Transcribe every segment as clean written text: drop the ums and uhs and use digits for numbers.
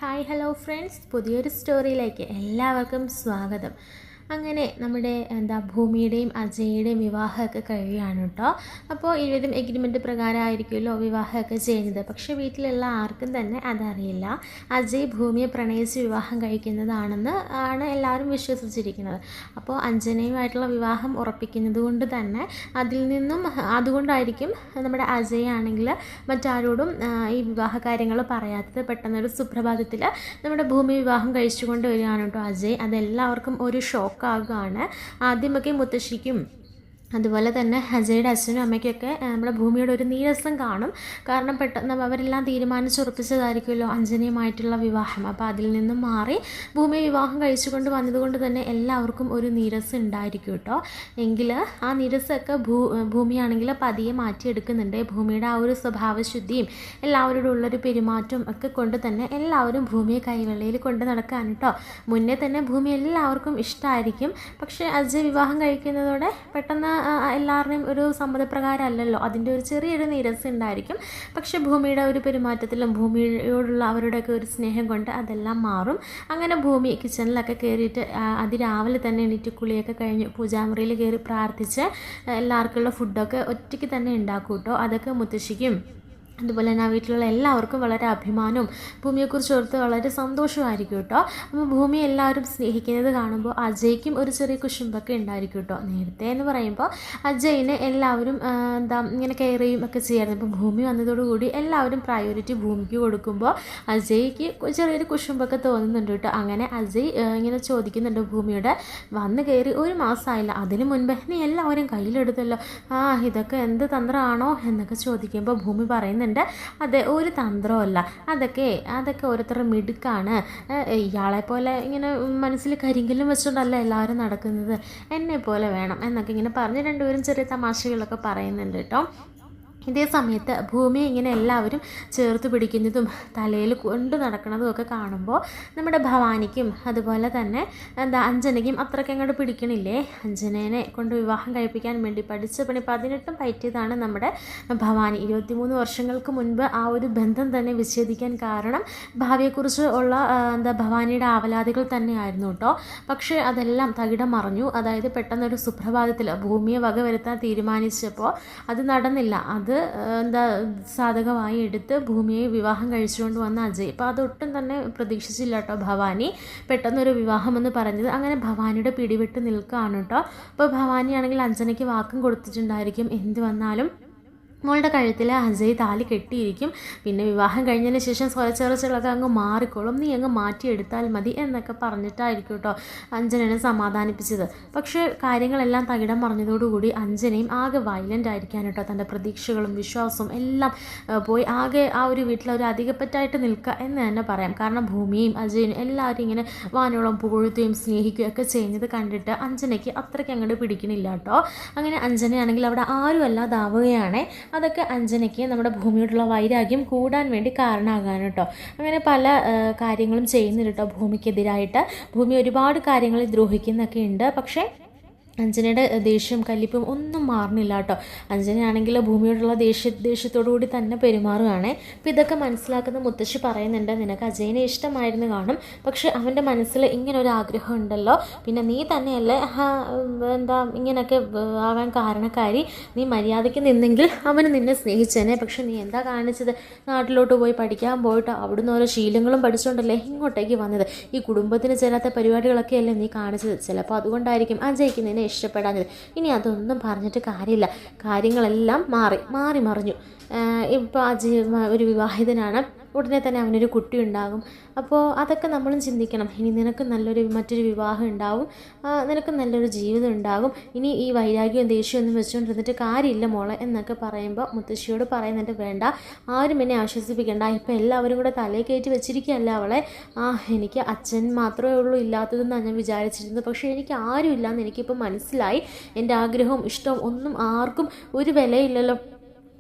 Hi hello friends, പുതിയൊരു സ്റ്റോറിയിലേക്ക് എല്ലാവർക്കും സ്വാഗതം. അങ്ങനെ നമ്മുടെ ഭൂമിയുടെയും അജയുടെയും വിവാഹമൊക്കെ കഴിയുകയാണ് കേട്ടോ. അപ്പോൾ ഇരുവരും എഗ്രിമെൻറ്റ് പ്രകാരമായിരിക്കുമല്ലോ വിവാഹമൊക്കെ ചെയ്യുന്നത്. പക്ഷേ വീട്ടിലുള്ള ആർക്കും തന്നെ അതറിയില്ല. അജയ് ഭൂമിയെ പ്രണയിച്ച് വിവാഹം കഴിക്കുന്നതാണെന്ന് ആണ് എല്ലാവരും വിശ്വസിച്ചിരിക്കുന്നത്. അപ്പോൾ അഞ്ജനയുമായിട്ടുള്ള വിവാഹം ഉറപ്പിക്കുന്നത് കൊണ്ട് തന്നെ അതുകൊണ്ടായിരിക്കും നമ്മുടെ അജയ് ആണെങ്കിൽ മറ്റാരോടും ഈ വിവാഹ കാര്യങ്ങൾ പറയാത്തത്. പെട്ടെന്നൊരു സുപ്രഭാതത്തിൽ നമ്മുടെ ഭൂമി വിവാഹം കഴിച്ചുകൊണ്ട് വരികയാണ് കേട്ടോ അജയ്. അതെല്ലാവർക്കും ഒരു ഷോക്കാകുകയാണ്. ആദ്യമൊക്കെ മുത്തശ്ശിക്കും അതുപോലെ തന്നെ അജയുടെ അച്ഛനും അമ്മയ്ക്കൊക്കെ നമ്മുടെ ഭൂമിയുടെ ഒരു നീരസം കാണും. കാരണം പെട്ടെന്ന് അവരെല്ലാം തീരുമാനിച്ചുറപ്പിച്ചതായിരിക്കുമല്ലോ അഞ്ജനയുമായിട്ടുള്ള വിവാഹം. അപ്പോൾ അതിൽ നിന്നും മാറി ഭൂമി വിവാഹം കഴിച്ചുകൊണ്ട് വന്നതുകൊണ്ട് തന്നെ എല്ലാവർക്കും ഒരു നീരസം ഉണ്ടായിരിക്കും കേട്ടോ. എങ്കിൽ ആ നീരസമൊക്കെ ഭൂമിയാണെങ്കിൽ പതിയെ മാറ്റിയെടുക്കുന്നുണ്ട്. ഭൂമിയുടെ ആ ഒരു സ്വഭാവശുദ്ധിയും എല്ലാവരോടും ഉള്ളൊരു പെരുമാറ്റവും ഒക്കെ കൊണ്ട് തന്നെ എല്ലാവരും ഭൂമിയെ കൈവെള്ളയിൽ കൊണ്ട് നടക്കാൻ കേട്ടോ. മുന്നേ തന്നെ ഭൂമി എല്ലാവർക്കും ഇഷ്ടമായിരിക്കും. പക്ഷേ അജയ് വിവാഹം കഴിക്കുന്നതോടെ പെട്ടെന്ന് എല്ലാവരുടെയും ഒരു സമ്മതപ്രകാരം അല്ലല്ലോ, അതിൻ്റെ ഒരു ചെറിയൊരു നീരസം ഉണ്ടായിരിക്കും. പക്ഷേ ഭൂമിയുടെ ഒരു പെരുമാറ്റത്തിലും ഭൂമിയോടുള്ള അവരുടെയൊക്കെ ഒരു സ്നേഹം കൊണ്ട് അതെല്ലാം മാറും. അങ്ങനെ ഭൂമി കിച്ചണിലൊക്കെ കയറിയിട്ട് അതിരാവിലെ തന്നെ എണീറ്റ് കുളിയൊക്കെ കഴിഞ്ഞ് പൂജാമുറിയിൽ കയറി പ്രാർത്ഥിച്ച് എല്ലാവർക്കുള്ള ഫുഡൊക്കെ ഒറ്റയ്ക്ക് തന്നെ ഉണ്ടാക്കും കേട്ടോ. അതൊക്കെ മുത്തശ്ശിക്കും അതുപോലെ തന്നെ ആ വീട്ടിലുള്ള എല്ലാവർക്കും വളരെ അഭിമാനവും ഭൂമിയെക്കുറിച്ച് ഓർത്ത് വളരെ സന്തോഷമായിരിക്കും കേട്ടോ. അപ്പോൾ ഭൂമി എല്ലാവരും സ്നേഹിക്കുന്നത് കാണുമ്പോൾ അജയ്ക്കും ഒരു ചെറിയ കുശുമ്പൊക്കെ ഉണ്ടായിരിക്കും കേട്ടോ. നേരത്തെ എന്ന് പറയുമ്പോൾ അജയിനെ എല്ലാവരും ഇങ്ങനെ കെയർ ചെയ്യും ഒക്കെ ചെയ്യായിരുന്നു. ഇപ്പോൾ ഭൂമി വന്നതോടുകൂടി എല്ലാവരും പ്രയോറിറ്റി ഭൂമിക്ക് കൊടുക്കുമ്പോൾ അജയ്ക്ക് ചെറിയൊരു കുശുമ്പൊക്കെ തോന്നുന്നുണ്ട് കേട്ടോ. അങ്ങനെ അജയ് ഇങ്ങനെ ചോദിക്കുന്നുണ്ട് ഭൂമിയോട്, വന്ന് കയറി ഒരു മാസമായില്ല, അതിന് മുൻപ് നീ എല്ലാവരും കയ്യിലെടുത്തല്ലോ, ഇതൊക്കെ എന്ത് തന്ത്രമാണോ എന്നൊക്കെ ചോദിക്കുമ്പോൾ ഭൂമി പറയുന്നുണ്ട്, അതെ, ഒരു തന്ത്രമല്ല, അതൊക്കെ ഓരോരുത്തരുടെ മിടുക്കാണ്. ഇയാളെ പോലെ ഇങ്ങനെ മനസ്സിൽ കരിങ്കല്ലും വെച്ചുകൊണ്ടല്ല എല്ലാവരും നടക്കുന്നത്, എന്നെ പോലെ വേണം എന്നൊക്കെ ഇങ്ങനെ പറഞ്ഞ് രണ്ടുപേരും ചെറിയ തമാശകളൊക്കെ പറയുന്നുണ്ട് കേട്ടോ. ഇതേ സമയത്ത് ഭൂമിയെ ഇങ്ങനെ എല്ലാവരും ചേർത്ത് പിടിക്കുന്നതും തലയിൽ കൊണ്ട് നടക്കുന്നതും ഒക്കെ കാണുമ്പോൾ നമ്മുടെ ഭവാനിക്കും അതുപോലെ തന്നെ അഞ്ജനയ്ക്കും അത്രയ്ക്ക് അങ്ങോട്ട് പിടിക്കണില്ലേ. അഞ്ജനേനെ കൊണ്ട് വിവാഹം കഴിപ്പിക്കാൻ വേണ്ടി പഠിച്ച പണി 18 പയറ്റിയതാണ് നമ്മുടെ ഭവാനി. 23 വർഷങ്ങൾക്ക് മുൻപ് ആ ഒരു ബന്ധം തന്നെ വിച്ഛേദിക്കാൻ കാരണം ഭാവിയെക്കുറിച്ച് ഉള്ള ഭവാനിയുടെ ആവലാതികൾ തന്നെയായിരുന്നു കേട്ടോ. പക്ഷേ അതെല്ലാം തകിടം മറിഞ്ഞു. അതായത് പെട്ടെന്നൊരു സുപ്രഭാതത്തിൽ ഭൂമിയെ വകവരുത്താൻ തീരുമാനിച്ചപ്പോൾ അത് നടന്നില്ല. അത് സാധകമായി എടുത്ത് ഭൂമിയെ വിവാഹം കഴിച്ചുകൊണ്ട് വന്ന അജയ്. അപ്പോൾ അതൊട്ടും തന്നെ പ്രതീക്ഷിച്ചില്ല കേട്ടോ ഭവാനി പെട്ടെന്നൊരു വിവാഹം എന്ന് പറഞ്ഞത്. അങ്ങനെ ഭവാനിയുടെ പിടിവിട്ട് നിൽക്കുകയാണ് കേട്ടോ. അപ്പോൾ ഭവാനിയാണെങ്കിൽ അഞ്ജനയ്ക്ക് വാക്കും കൊടുത്തിട്ടുണ്ടായിരിക്കും, എന്ത് വന്നാലും മോളുടെ കഴുത്തിൽ അജയ് താലി കെട്ടിയിരിക്കും, പിന്നെ വിവാഹം കഴിഞ്ഞതിന് ശേഷം സ്വരച്ചേർച്ചകളൊക്കെ അങ്ങ് മാറിക്കോളും, നീ അങ്ങ് മാറ്റിയെടുത്താൽ മതി എന്നൊക്കെ പറഞ്ഞിട്ടായിരിക്കും കേട്ടോ അഞ്ജനനെ സമാധാനിപ്പിച്ചത്. പക്ഷേ കാര്യങ്ങളെല്ലാം തകിടം മറിഞ്ഞതോടുകൂടി അഞ്ജനയും ആകെ വയലൻ്റ് ആയിരിക്കാൻ കേട്ടോ. തൻ്റെ പ്രതീക്ഷകളും വിശ്വാസവും എല്ലാം പോയി ആകെ ആ ഒരു വീട്ടിൽ ഒരു അധികപ്പറ്റായിട്ട് നിൽക്കുക എന്ന് തന്നെ പറയാം. കാരണം ഭൂമിയും അജയനും എല്ലാവരും ഇങ്ങനെ വാനോളം പുകഴ്ത്തുകയും സ്നേഹിക്കുകയും ഒക്കെ ചെയ്യുന്നത് കണ്ടിട്ട് അഞ്ജനയ്ക്ക് അത്രയ്ക്ക് അങ്ങോട്ട് പിടിക്കണില്ല കേട്ടോ. അങ്ങനെ അഞ്ജനയാണെങ്കിൽ അവിടെ ആരും അല്ലാതാവുകയാണ്. അതൊക്കെ അഞ്ജനയ്ക്ക് നമ്മുടെ ഭൂമിയോടുള്ള വൈരാഗ്യം കൂടാൻ വേണ്ടി കാരണമാകാൻ കേട്ടോ. അങ്ങനെ പല കാര്യങ്ങളും ചെയ്യുന്നുണ്ട് കേട്ടോ ഭൂമിക്കെതിരായിട്ട്. ഭൂമി ഒരുപാട് കാര്യങ്ങളിൽ ദ്രോഹിക്കുന്നൊക്കെ ഉണ്ട്. പക്ഷേ അഞ്ജനയുടെ ദേഷ്യവും കല്ലിപ്പും ഒന്നും മാറുന്നില്ല കേട്ടോ. അഞ്ജനയാണെങ്കിൽ ഭൂമിയോടുള്ള ദേഷ്യത്തോടു കൂടി തന്നെ പെരുമാറുകയാണ്. അപ്പോൾ ഇതൊക്കെ മനസ്സിലാക്കുന്ന മുത്തശ്ശി പറയുന്നുണ്ട്, നിനക്ക് അജയനെ ഇഷ്ടമായിരുന്നു കാണും, പക്ഷെ അവൻ്റെ മനസ്സിൽ ഇങ്ങനൊരു ആഗ്രഹം ഉണ്ടല്ലോ, പിന്നെ നീ തന്നെയല്ലേ ഇങ്ങനെയൊക്കെ ആവാൻ കാരണക്കാരി. നീ മര്യാദയ്ക്ക് നിന്നെങ്കിൽ അവന് നിന്നെ സ്നേഹിച്ചേനെ. പക്ഷെ നീ എന്താ കാണിച്ചത്? നാട്ടിലോട്ട് പോയി പഠിക്കാൻ പോയിട്ട് അവിടുന്ന് ഓരോ ശീലങ്ങളും പഠിച്ചുകൊണ്ടല്ലേ ഇങ്ങോട്ടേക്ക് വന്നത്. ഈ കുടുംബത്തിന് ചേരാത്ത പരിപാടികളൊക്കെ അല്ലേ നീ കാണിച്ചത്. ചിലപ്പോൾ അതുകൊണ്ടായിരിക്കും അജയ്ക്ക് നിന്നെ ഇഷ്ടപ്പെടാഞ്ഞത്. ഇനി അതൊന്നും പറഞ്ഞിട്ട് കാര്യമില്ല, കാര്യങ്ങളെല്ലാം മാറി മറിഞ്ഞു. ഇപ്പോൾ അജയ് ഒരു വിവാഹിതനാണ്, ഉടനെ തന്നെ അവനൊരു കുട്ടി ഉണ്ടാകും. അപ്പോൾ അതൊക്കെ നമ്മളും ചിന്തിക്കണം. ഇനി നിനക്ക് മറ്റൊരു വിവാഹം ഉണ്ടാവും, നിനക്ക് നല്ലൊരു ജീവിതം ഉണ്ടാകും. ഇനി ഈ വൈരാഗ്യവും ദേഷ്യമൊന്നും വെച്ചുകൊണ്ടിരുന്നിട്ട് കാര്യമില്ല മോളെ എന്നൊക്കെ പറയുമ്പോൾ മുത്തശ്ശിയോട് പറയുന്നുണ്ട്, വേണ്ട, ആരും എന്നെ ആശ്വസിപ്പിക്കേണ്ട, ഇപ്പം എല്ലാവരും കൂടെ തലയിൽ കയറ്റി വെച്ചിരിക്കുകയല്ല അവളെ. എനിക്ക് അച്ഛൻ മാത്രമേ ഉള്ളൂ ഇല്ലാത്തതെന്നാണ് ഞാൻ വിചാരിച്ചിരുന്നത്, പക്ഷേ എനിക്ക് ആരും ഇല്ലയെന്ന് എനിക്കിപ്പോൾ മനസ്സിലായി. എൻ്റെ ആഗ്രഹവും ഇഷ്ടവും ഒന്നും ആർക്കും ഒരു വിലയില്ലല്ലോ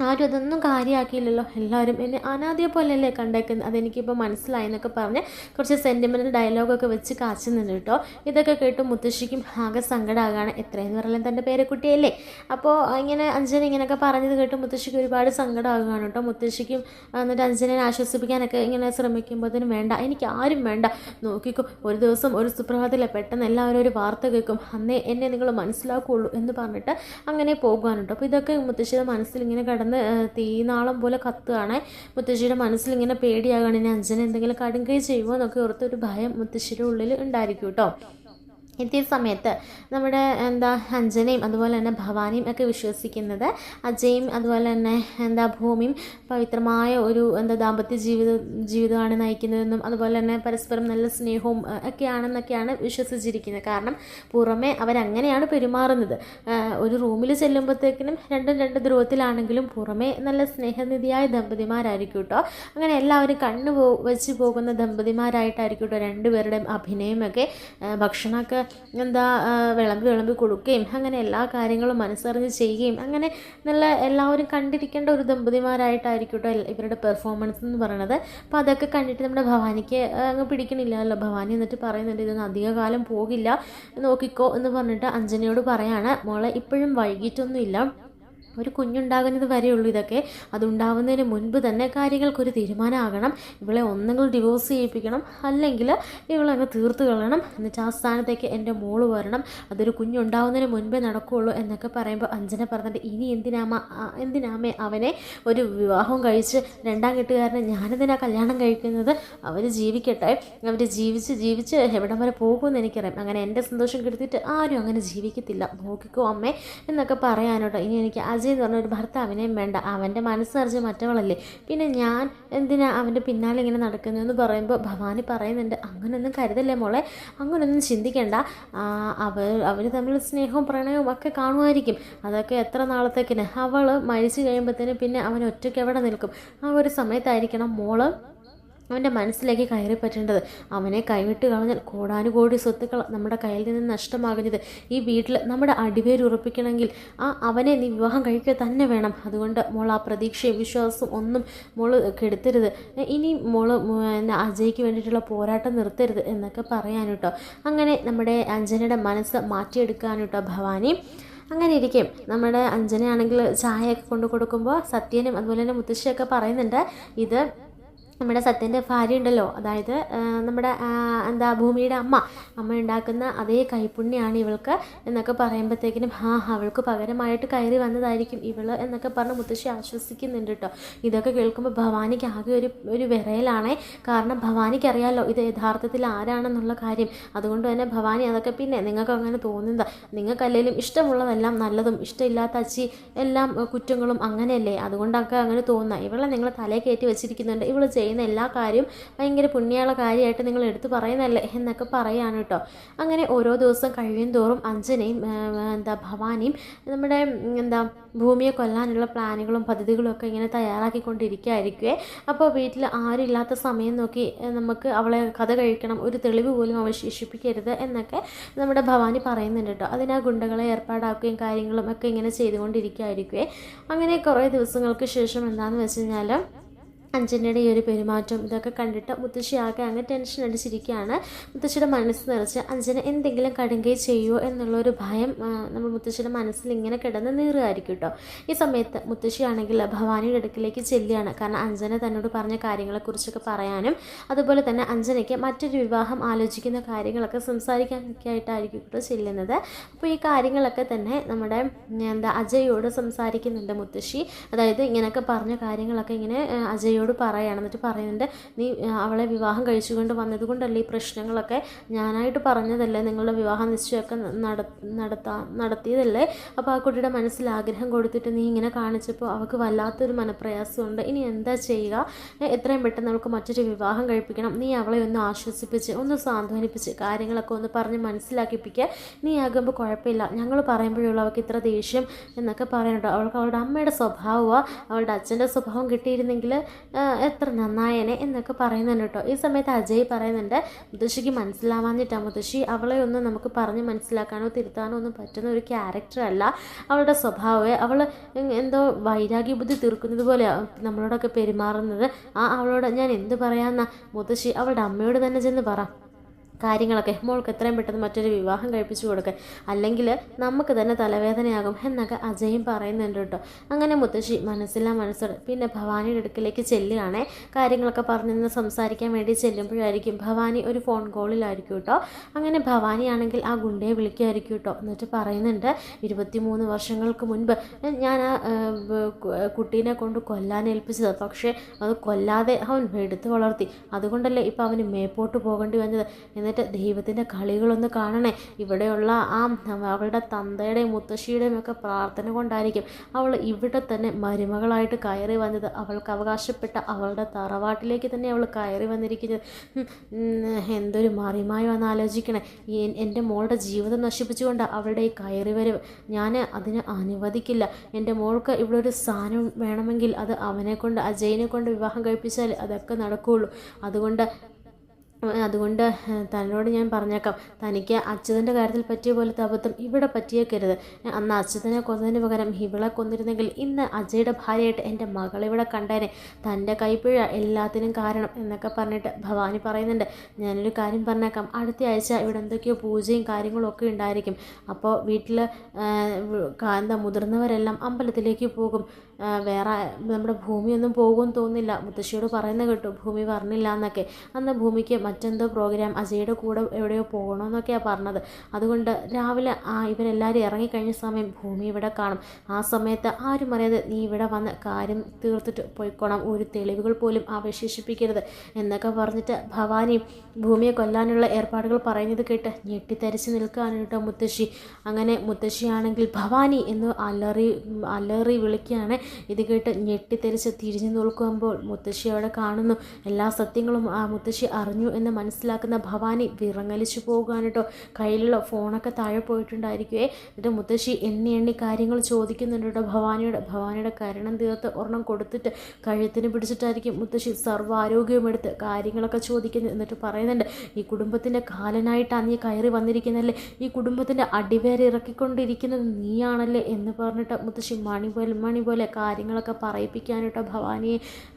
ആരും അതൊന്നും കാര്യമാക്കിയില്ലല്ലോ, എല്ലാവരും എന്നെ അനാഥയെ പോലെയല്ലേ കണ്ടേക്കുന്നത്, അതെനിക്കിപ്പോൾ മനസ്സിലായി എന്നൊക്കെ പറഞ്ഞ് കുറച്ച് സെൻറ്റിമെൻ്റൽ ഡയലോഗൊക്കെ വെച്ച് കാച്ചുന്നുണ്ട് കേട്ടോ. ഇതൊക്കെ കേട്ട് മുത്തശ്ശിക്കും ആകെ സങ്കടമാകാണ്. എത്രയെന്ന് പറഞ്ഞാലും തൻ്റെ പേരക്കുട്ടിയല്ലേ. അപ്പോൾ ഇങ്ങനെ അഞ്ജന ഇങ്ങനെയൊക്കെ പറഞ്ഞത് കേട്ട് മുത്തശ്ശിക്ക് ഒരുപാട് സങ്കടമാകുകയാണ് കേട്ടോ. മുത്തശ്ശിക്കും എന്നിട്ട് അഞ്ജനയെ ആശ്വസിപ്പിക്കാനൊക്കെ ഇങ്ങനെ ശ്രമിക്കുമ്പോഴത്തേനും വേണ്ട, എനിക്ക് ആരും വേണ്ട, നോക്കിക്കോ ഒരു ദിവസം ഒരു സുപ്രഭാതത്തിലെ പെട്ടെന്ന് എല്ലാവരും ഒരു വാർത്ത കേൾക്കും, അന്നേ എന്നെ നിങ്ങൾ മനസ്സിലാക്കുകയുള്ളൂ എന്ന് പറഞ്ഞിട്ട് അങ്ങനെ പോകുകയാണ് കേട്ടോ. അപ്പോൾ ഇതൊക്കെ മുത്തശ്ശിയുടെ മനസ്സിൽ ഇങ്ങനെ കടന്ന് തീനാളം പോലെ കത്തുകയാണ്. മുത്തശ്ശിയുടെ മനസ്സിലിങ്ങനെ പേടിയാകാണ്, ഇനി അഞ്ജന എന്തെങ്കിലും കടുങ്കൈ ചെയ്യുമോ എന്നൊക്കെ ഓർത്തൊരു ഭയം മുത്തശ്ശിയുടെ ഉള്ളിൽ ഉണ്ടായിരിക്കും കേട്ടോ. ഇതേ സമയത്ത് നമ്മുടെ അഞ്ജനയും അതുപോലെ തന്നെ ഭവാനിയും ഒക്കെ വിശ്വസിക്കുന്നത് അജയും അതുപോലെ തന്നെ ഭൂമിയും പവിത്രമായ ഒരു ദാമ്പത്യ ജീവിതമാണ് നയിക്കുന്നതെന്നും അതുപോലെ തന്നെ പരസ്പരം നല്ല സ്നേഹവും ഒക്കെയാണെന്നൊക്കെയാണ് വിശ്വസിച്ചിരിക്കുന്നത്. കാരണം പുറമെ അവരങ്ങനെയാണ് പെരുമാറുന്നത്. ഒരു റൂമിൽ ചെല്ലുമ്പോഴത്തേക്കിനും രണ്ടും രണ്ട് ധ്രുവത്തിലാണെങ്കിലും പുറമെ നല്ല സ്നേഹനിധിയായ ദമ്പതിമാരായിരിക്കും കേട്ടോ. അങ്ങനെ എല്ലാവരും വെച്ച് പോകുന്ന ദമ്പതിമാരായിട്ടായിരിക്കും കേട്ടോ രണ്ടുപേരുടെയും അഭിനയമൊക്കെ. ഭക്ഷണമൊക്കെ വിളമ്പി കൊടുക്കുകയും അങ്ങനെ എല്ലാ കാര്യങ്ങളും മനസ്സറിഞ്ഞ് ചെയ്യുകയും അങ്ങനെ നല്ല എല്ലാവരും കണ്ടിരിക്കേണ്ട ഒരു ദമ്പതിമാരായിട്ടായിരിക്കും കേട്ടോ ഇവരുടെ പെർഫോമൻസ് എന്ന് പറയുന്നത്. അപ്പോൾ അതൊക്കെ കണ്ടിട്ട് നമ്മുടെ ഭവാനിക്ക് അങ്ങ് പിടിക്കണില്ലല്ലോ. ഭവാനി എന്നിട്ട് പറയുന്നുണ്ട്, ഇതൊന്നും അധിക കാലം പോകില്ല, നോക്കിക്കോ എന്ന് പറഞ്ഞിട്ട് അഞ്ജനയോട് പറയാണ്, മോളെ ഇപ്പോഴും വൈകിട്ടൊന്നുമില്ല, ഒരു കുഞ്ഞുണ്ടാകുന്നത് വരെയുള്ളൂ ഇതൊക്കെ, അതുണ്ടാവുന്നതിന് മുൻപ് തന്നെ കാര്യങ്ങൾക്കൊരു തീരുമാനമാകണം. ഇവളെ ഒന്നെങ്കിൽ ഡിവോഴ്സ് ചെയ്യിപ്പിക്കണം, അല്ലെങ്കിൽ ഇവളെ അങ്ങ് തീർത്ത് കളയണം, എന്നിട്ട് ആ സ്ഥാനത്തേക്ക് എൻ്റെ മോള് വരണം, അതൊരു കുഞ്ഞുണ്ടാവുന്നതിന് മുൻപേ നടക്കുകയുള്ളൂ എന്നൊക്കെ പറയുമ്പോൾ അഞ്ജന പറഞ്ഞിട്ട്, ഇനി എന്തിനാമേ അവനെ ഒരു വിവാഹം കഴിച്ച് രണ്ടാം കെട്ടുകാരനെ ഞാനെന്തിനാ കല്യാണം കഴിക്കുന്നത്, അവർ ജീവിക്കട്ടെ, അവർ ജീവിച്ച് എവിടം വരെ പോകുമെന്ന് എനിക്കറിയാം, അങ്ങനെ എൻ്റെ സന്തോഷം കെടുത്തിട്ട് ആരും അങ്ങനെ ജീവിക്കത്തില്ല, നോക്കിക്കോ അമ്മേ എന്നൊക്കെ പറയാനോട്ടോ. ഇനി എനിക്ക് അജയ് എന്ന് പറഞ്ഞൊരു ഭർത്താവിനെയും വേണ്ട, അവൻ്റെ മനസ്സറിഞ്ഞ് മറ്റവളല്ലേ, പിന്നെ ഞാൻ എന്തിനാ അവൻ്റെ പിന്നാലെ ഇങ്ങനെ നടക്കുന്നതെന്ന് പറയുമ്പോൾ ഭവാനി പറയുന്നുണ്ട്, അങ്ങനൊന്നും കരുതല്ലേ മോളെ, അങ്ങനൊന്നും ചിന്തിക്കേണ്ട, അവർ തമ്മിൽ സ്നേഹവും പ്രണയവും ഒക്കെ കാണുമായിരിക്കും, അതൊക്കെ എത്ര നാളത്തേക്കിന്, അവൾ മരിച്ചു കഴിയുമ്പോഴത്തേന് പിന്നെ അവൻ ഒറ്റയ്ക്ക് എവിടെ നിൽക്കും, ആ ഒരു സമയത്തായിരിക്കണം മോള് അവൻ്റെ മനസ്സിലേക്ക് കയറി പറ്റേണ്ടത്. അവനെ കൈവിട്ട് കളഞ്ഞാൽ കോടാനുകോടി സ്വത്തുക്കൾ നമ്മുടെ കയ്യിൽ നിന്ന് നഷ്ടമാകുന്നത്. ഈ വീട്ടിൽ നമ്മുടെ അടിവേര് ഉറപ്പിക്കണമെങ്കിൽ അവനെ നീ വിവാഹം കഴിക്കുക തന്നെ വേണം. അതുകൊണ്ട് മോൾ ആ പ്രതീക്ഷയും വിശ്വാസവും ഒന്നും മോൾ കെടുത്തരുത്. ഇനി മോൾ അജയ്ക്ക് വേണ്ടിയിട്ടുള്ള പോരാട്ടം നിർത്തരുത് എന്നൊക്കെ പറയാൻ കേട്ടോ. അങ്ങനെ നമ്മുടെ അഞ്ജനയുടെ മനസ്സ് മാറ്റിയെടുക്കാൻ കേട്ടോ ഭവാനി. അങ്ങനെ ഇരിക്കും നമ്മുടെ അഞ്ജനയാണെങ്കിൽ ചായയൊക്കെ കൊണ്ടു കൊടുക്കുമ്പോൾ സത്യനും അതുപോലെ തന്നെ മുത്തശ്ശിയൊക്കെ പറയുന്നുണ്ട്, ഇത് നമ്മുടെ സത്യൻ്റെ ഭാര്യ ഉണ്ടല്ലോ, അതായത് നമ്മുടെ ഭൂമിയുടെ അമ്മ ഉണ്ടാക്കുന്ന അതേ കൈപ്പുണ്യാണ് ഇവൾക്ക് എന്നൊക്കെ പറയുമ്പോഴത്തേക്കിനും അവൾക്ക് പകരമായിട്ട് കയറി വന്നതായിരിക്കും ഇവള് എന്നൊക്കെ പറഞ്ഞ് മുത്തശ്ശി ആശ്വസിക്കുന്നുണ്ട് കേട്ടോ. ഇതൊക്കെ കേൾക്കുമ്പോൾ ഭവാനിക്ക് ആകെ ഒരു വിറയലാണേ. കാരണം ഭവാനിക്ക് അറിയാമല്ലോ ഇത് യഥാർത്ഥത്തിൽ ആരാണെന്നുള്ള കാര്യം. അതുകൊണ്ട് തന്നെ ഭവാനി അതൊക്കെ പിന്നെ നിങ്ങൾക്ക് അങ്ങനെ തോന്നുന്നത്, നിങ്ങൾക്കല്ലെങ്കിലും ഇഷ്ടമുള്ളതെല്ലാം നല്ലതും ഇഷ്ടമില്ലാത്ത അച്ചി എല്ലാം കുറ്റങ്ങളും അങ്ങനെയല്ലേ, അതുകൊണ്ടൊക്കെ അങ്ങനെ തോന്നുക. ഇവളെ നിങ്ങൾ തലയിൽ കയറ്റി വെച്ചിരിക്കുന്നുണ്ട്, ഇവൾ ചെയ്യുന്ന എല്ലാ കാര്യവും ഭയങ്കര പുണ്യമുള്ള കാര്യമായിട്ട് നിങ്ങൾ എടുത്തു പറയുന്നല്ലേ എന്നൊക്കെ പറയാണ് കേട്ടോ. അങ്ങനെ ഓരോ ദിവസം കഴിയും തോറും അഞ്ജനയും ഭവാനിയും നമ്മുടെ ഭൂമിയെ കൊല്ലാനുള്ള പ്ലാനുകളും പദ്ധതികളും ഒക്കെ ഇങ്ങനെ തയ്യാറാക്കിക്കൊണ്ടിരിക്കുകയായിരിക്കുമേ. അപ്പോൾ വീട്ടിൽ ആരും ഇല്ലാത്ത സമയം നോക്കി നമുക്ക് അവളെ കഥ കഴിക്കണം, ഒരു തെളിവ് പോലും അവശേഷിപ്പിക്കരുത് എന്നൊക്കെ നമ്മുടെ ഭവാനി പറയുന്നുണ്ട് കേട്ടോ. അതിനാ ഗുണ്ടകളെ ഏർപ്പാടാക്കുകയും കാര്യങ്ങളും ഒക്കെ ഇങ്ങനെ ചെയ്തുകൊണ്ടിരിക്കുകയായിരിക്കുമേ. അങ്ങനെ കുറേ ദിവസങ്ങൾക്ക് ശേഷം എന്താണെന്ന് വെച്ച് കഴിഞ്ഞാൽ അഞ്ജനയുടെ ഈ ഒരു പെരുമാറ്റം ഇതൊക്കെ കണ്ടിട്ട് മുത്തശ്ശി ആകെ അങ്ങ് ടെൻഷൻ അടിച്ചിരിക്കുകയാണ്. മുത്തശ്ശിയുടെ മനസ്സ് നിറച്ച് അഞ്ജന എന്തെങ്കിലും കടുങ്കൈ ചെയ്യുമോ എന്നുള്ളൊരു ഭയം നമ്മൾ മുത്തശ്ശിയുടെ മനസ്സിൽ ഇങ്ങനെ കിടന്ന് നീറുമായിരിക്കും കേട്ടോ. ഈ സമയത്ത് മുത്തശ്ശിയാണെങ്കിൽ ഭവാനിയുടെ അടുക്കിലേക്ക് ചെല്ലുകയാണ്. കാരണം അഞ്ജന തന്നോട് പറഞ്ഞ കാര്യങ്ങളെക്കുറിച്ചൊക്കെ പറയാനും അതുപോലെ തന്നെ അഞ്ജനയ്ക്ക് മറ്റൊരു വിവാഹം ആലോചിക്കുന്ന കാര്യങ്ങളൊക്കെ സംസാരിക്കാനൊക്കെ ആയിട്ടായിരിക്കും കേട്ടോ ചെല്ലുന്നത്. അപ്പോൾ ഈ കാര്യങ്ങളൊക്കെ തന്നെ നമ്മുടെ അജയോട് സംസാരിക്കുന്നുണ്ട് മുത്തശ്ശി. അതായത് ഇങ്ങനെയൊക്കെ പറഞ്ഞ കാര്യങ്ങളൊക്കെ ഇങ്ങനെ അജയോട് പറയുകയാണ്. എന്നിട്ട് പറയുന്നുണ്ട്, നീ അവളെ വിവാഹം കഴിച്ചുകൊണ്ട് വന്നതുകൊണ്ടല്ലേ ഈ പ്രശ്നങ്ങളൊക്കെ, ഞാനായിട്ട് പറഞ്ഞതല്ലേ, നിങ്ങളുടെ വിവാഹ നിശ്ചയമൊക്കെ നടത്തിയതല്ലേ, അപ്പോൾ ആ കുട്ടിയുടെ മനസ്സിൽ ആഗ്രഹം കൊടുത്തിട്ട് നീ ഇങ്ങനെ കാണിച്ചപ്പോൾ അവൾക്ക് വല്ലാത്തൊരു മനപ്രയാസമുണ്ട്. ഇനി എന്താ ചെയ്യുക, എത്രയും പെട്ടെന്ന് അവൾക്ക് മറ്റൊരു വിവാഹം കഴിപ്പിക്കണം. നീ അവളെ ഒന്ന് ആശ്വസിപ്പിച്ച് ഒന്ന് സാന്ത്വനിപ്പിച്ച് കാര്യങ്ങളൊക്കെ ഒന്ന് പറഞ്ഞ് മനസ്സിലാക്കിപ്പിക്കുക. നീ ആകുമ്പോൾ കുഴപ്പമില്ല, ഞങ്ങൾ പറയുമ്പോഴുള്ള അവൾക്ക് ഇത്ര ദേഷ്യം എന്നൊക്കെ പറയണട്ടോ. അവൾക്ക് അവളുടെ അമ്മയുടെ സ്വഭാവമോ അവളുടെ അച്ഛൻ്റെ സ്വഭാവം കിട്ടിയിരുന്നെങ്കിൽ എത്ര നന്നായേനെ എന്നൊക്കെ പറയുന്നുണ്ട് കേട്ടോ. ഈ സമയത്ത് അജയ് പറയുന്നുണ്ട്, മുത്തശ്ശിക്ക് മനസ്സിലാവാഞ്ഞിട്ടാണ് മുത്തശ്ശി, അവളെ ഒന്നും നമുക്ക് പറഞ്ഞ് മനസ്സിലാക്കാനോ തിരുത്താനോ ഒന്നും പറ്റുന്ന ഒരു ക്യാരക്ടറല്ല. അവളുടെ സ്വഭാവമേ, അവൾ എന്തോ വൈരാഗ്യ ബുദ്ധി തീർക്കുന്നത് പോലെയാണ് നമ്മളോടൊക്കെ പെരുമാറുന്നത്. അവളോട് ഞാൻ എന്ത് പറയാമെന്നാ മുത്തശ്ശി, അവളുടെ അമ്മയോട് തന്നെ ചെന്ന് പറ കാര്യങ്ങളൊക്കെ, മോൾക്ക് എത്രയും പെട്ടെന്ന് മറ്റൊരു വിവാഹം കഴിപ്പിച്ചു കൊടുക്കുക, അല്ലെങ്കിൽ നമുക്ക് തന്നെ തലവേദനയാകും എന്നൊക്കെ അജയും പറയുന്നുണ്ട് കേട്ടോ. അങ്ങനെ മുത്തശ്ശി മനസ്സോടെ പിന്നെ ഭവാനിയുടെ അടുക്കിലേക്ക് ചെല്ലുകയാണേ. കാര്യങ്ങളൊക്കെ പറഞ്ഞിരുന്ന് സംസാരിക്കാൻ വേണ്ടി ചെല്ലുമ്പോഴായിരിക്കും ഭവാനി ഒരു ഫോൺ കോളിലായിരിക്കും കേട്ടോ. അങ്ങനെ ഭവാനിയാണെങ്കിൽ ആ ഗുണ്ടയെ വിളിക്കുമായിരിക്കും കേട്ടോ. എന്നിട്ട് പറയുന്നുണ്ട്, 23 വർഷങ്ങൾക്ക് മുൻപ് ഞാൻ ആ കുട്ടീനെ കൊണ്ട് കൊല്ലാൻ ഏൽപ്പിച്ചത്, പക്ഷേ അത് കൊല്ലാതെ അവൻ എടുത്തു വളർത്തി, അതുകൊണ്ടല്ലേ ഇപ്പം അവന് മേപ്പോട്ട് പോകേണ്ടി വന്നത്. എന്നിട്ട് ദൈവത്തിൻ്റെ കളികളൊന്ന് കാണണേ, ഇവിടെയുള്ള അവളുടെ തന്തയുടെയും മുത്തശ്ശിയുടെയും ഒക്കെ പ്രാർത്ഥന കൊണ്ടായിരിക്കും അവൾ ഇവിടെ തന്നെ മരുമകളായിട്ട് കയറി വന്നത്. അവൾക്ക് അവകാശപ്പെട്ട അവളുടെ തറവാട്ടിലേക്ക് തന്നെ അവൾ കയറി വന്നിരിക്കുന്നത്. എന്തൊരു മറിമായോ ആലോചിക്കണേ. എൻ്റെ മോളുടെ ജീവിതം നശിപ്പിച്ചുകൊണ്ടാണ് അവളുടെ ഈ കയറി വരവ്. ഞാൻ അതിന് അനുവദിക്കില്ല. എൻ്റെ മോൾക്ക് ഇവിടെ ഒരു സ്ഥാനം വേണമെങ്കിൽ അത് അവനെ കൊണ്ട്, അജയിനെ കൊണ്ട് വിവാഹം കഴിപ്പിച്ചാൽ അതൊക്കെ നടക്കുകയുള്ളൂ. അതുകൊണ്ട് തന്നോട് ഞാൻ പറഞ്ഞേക്കാം, തനിക്ക് അച്യുതൻ്റെ കാര്യത്തിൽ പറ്റിയ പോലത്തെ അബദ്ധം ഇവിടെ പറ്റിയേക്കരുത്. അന്ന് അച്യുതനെ കൊന്നതിന് പകരം ഇവളെ കൊന്നിരുന്നെങ്കിൽ ഇന്ന് അജയുടെ ഭാര്യയായിട്ട് എൻ്റെ മകളിവിടെ കണ്ടേനെ. തൻ്റെ കൈപ്പിഴ എല്ലാത്തിനും കാരണം എന്നൊക്കെ പറഞ്ഞിട്ട് ഭവാനി പറയുന്നുണ്ട്. ഞാനൊരു കാര്യം പറഞ്ഞേക്കാം, അടുത്ത ആഴ്ച ഇവിടെ എന്തൊക്കെയോ പൂജയും കാര്യങ്ങളും ഒക്കെ ഉണ്ടായിരിക്കും. അപ്പോൾ വീട്ടിൽ മുതിർന്നവരെല്ലാം അമ്പലത്തിലേക്ക് പോകും. വേറെ നമ്മുടെ ഭൂമിയൊന്നും പോകുമെന്ന് തോന്നുന്നില്ല. മുത്തശ്ശിയോട് പറയുന്ന കേട്ടു ഭൂമി പറഞ്ഞില്ല എന്നൊക്കെ. അന്ന് ഭൂമിക്ക് മറ്റെന്തോ പ്രോഗ്രാം അജയുടെ കൂടെ എവിടെയോ പോകണമെന്നൊക്കെയാണ് പറഞ്ഞത്. അതുകൊണ്ട് രാവിലെ ഇവരെല്ലാവരും ഇറങ്ങിക്കഴിഞ്ഞ സമയം ഭൂമി ഇവിടെ കാണും. ആ സമയത്ത് ആരും അറിയാതെ നീ ഇവിടെ വന്ന് കാര്യം തീർത്തിട്ട് പോയിക്കോണം, ഒരു തെളിവുകൾ പോലും അവശേഷിപ്പിക്കരുത് എന്നൊക്കെ പറഞ്ഞിട്ട് ഭവാനി ഭൂമിയെ കൊല്ലാനുള്ള ഏർപ്പാടുകൾ പറയുന്നത് കേട്ട് ഞെട്ടിത്തരിച്ച് നിൽക്കുകയാണ് കേട്ടോ മുത്തശ്ശി. അങ്ങനെ മുത്തശ്ശിയാണെങ്കിൽ ഭവാനി എന്ന് അലറി വിളിക്കുകയാണ്. ഇത് കേട്ട് ഞെട്ടിത്തെറിച്ച് തിരിഞ്ഞു നോക്കുമ്പോൾ മുത്തശ്ശി അവിടെ കാണുന്നു. എല്ലാ സത്യങ്ങളും ആ മുത്തശ്ശി അറിഞ്ഞു എന്ന് മനസ്സിലാക്കുന്ന ഭവാനി വിറങ്ങലിച്ചു പോകുകയാണ് കേട്ടോ. കയ്യിലുള്ള ഫോണൊക്കെ താഴെ പോയിട്ടുണ്ടായിരിക്കുവേ. എന്നിട്ട് മുത്തശ്ശി എണ്ണി കാര്യങ്ങൾ ചോദിക്കുന്നുണ്ട് കേട്ടോ ഭവാനിയുടെ കരണം തീർത്ത് ഒരെണ്ണം കൊടുത്തിട്ട് കഴുത്തിന് പിടിച്ചിട്ടായിരിക്കും മുത്തശ്ശി സർവ്വ ആരോഗ്യവും എടുത്ത് കാര്യങ്ങളൊക്കെ ചോദിക്കുന്നത്. എന്നിട്ട് പറയുന്നുണ്ട്, ഈ കുടുംബത്തിൻ്റെ കാലനായിട്ടാണ് നീ കയറി വന്നിരിക്കുന്നതല്ലേ, ഈ കുടുംബത്തിൻ്റെ അടിവേരെ ഇറക്കിക്കൊണ്ടിരിക്കുന്നത് നീയാണല്ലേ എന്ന് പറഞ്ഞിട്ട് മുത്തശ്ശി മണി പോലെ കാര്യങ്ങളൊക്കെ പറയിപ്പിക്കാനിട്ടോ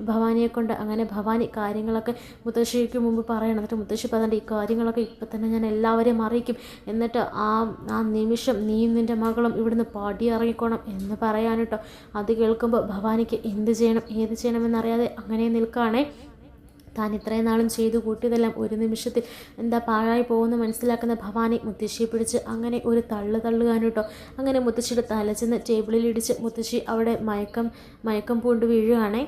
ഭവാനിയെ കൊണ്ട്. അങ്ങനെ ഭവാനി കാര്യങ്ങളൊക്കെ മുത്തശ്ശിക്ക് മുമ്പ് പറയണം. എന്നിട്ട് മുത്തശ്ശി പറഞ്ഞിട്ട് ഈ കാര്യങ്ങളൊക്കെ ഇപ്പം തന്നെ ഞാൻ എല്ലാവരെയും അറിയിക്കും. എന്നിട്ട് ആ നിമിഷം നീയും നിൻ്റെ മകളും ഇവിടുന്ന് പാടി ഇറങ്ങിക്കോണം എന്ന് പറയാനിട്ടോ. അത് കേൾക്കുമ്പോൾ ഭവാനിക്ക് എന്ത് ചെയ്യണം ഏത് ചെയ്യണമെന്നറിയാതെ അങ്ങനെ നിൽക്കുകയാണേ. താൻ ഇത്രയും നാളും ചെയ്തു കൂട്ടിയതെല്ലാം ഒരു നിമിഷത്തിൽ എന്താ പാഴായി പോകുമെന്ന് മനസ്സിലാക്കുന്ന ഭവാനി മുത്തശ്ശിയെ പിടിച്ച് അങ്ങനെ ഒരു തള്ളുകാനും കേട്ടോ. അങ്ങനെ മുത്തശ്ശിയുടെ തല ചെന്ന് ടേബിളിൽ ഇടിച്ച് മുത്തശ്ശി അവിടെ മയക്കം പൂണ്ട് വീഴുകയാണേ.